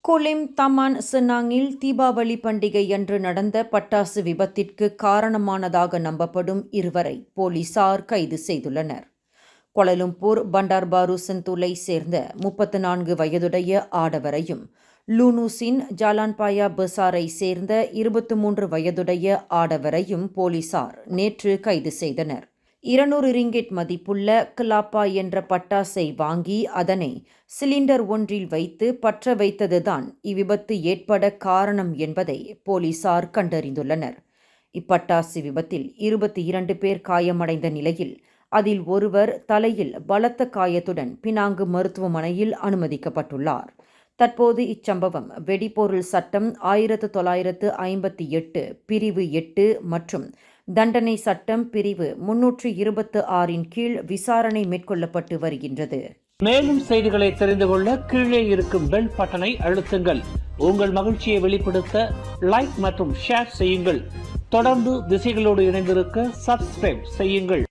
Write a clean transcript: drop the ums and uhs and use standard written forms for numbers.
கொலிம் Taman செனாங்கில் Deepavali பண்டிகையன்று நடந்த பட்டாசு விபத்திற்கு காரணமானதாக நம்பப்படும் இருவரை போலீசார் கைது செய்துள்ளனர். கோலாலம்பூர் பண்டார்பாரு செந்துலை சேர்ந்த 34 வயதுடைய ஆடவரையும், லூனூசின் ஜாலான்பாயா பசாரை சேர்ந்த 23 வயதுடைய ஆடவரையும் போலீசார் நேற்று கைது செய்தனர். 200 ரிங்கிட் மதிப்புள்ள கிலாப்பா என்ற பட்டாசை வாங்கி அதனை சிலிண்டர் ஒன்றில் வைத்து பற்ற வைத்ததுதான் இவ்விபத்து ஏற்பட காரணம் என்பதை போலீசார் கண்டறிந்துள்ளனர். இப்பட்டாசு விபத்தில் 22 பேர் காயமடைந்த நிலையில் அதில் ஒருவர் தலையில் பலத்த காயத்துடன் பினாங்கு மருத்துவமனையில் அனுமதிக்கப்பட்டுள்ளார். தற்போது இச்சம்பவம் வெடிபொருள் சட்டம் 1958 பிரிவு 8 மற்றும் தண்டனை சட்டம் பிரிவு 326 கீழ் விசாரணை மேற்கொள்ளப்பட்டு வருகின்றது. மேலும் செய்திகளை தெரிந்து கொள்ள கீழே இருக்கும் பெல் பட்டனை அழுத்துங்கள். உங்கள் மகிழ்ச்சியை வெளிப்படுத்த லைக் மற்றும் ஷேர் செய்யுங்கள். தொடர்ந்து திசைகளோடு இணைந்திருக்க சப்ஸ்கிரைப் செய்யுங்கள்.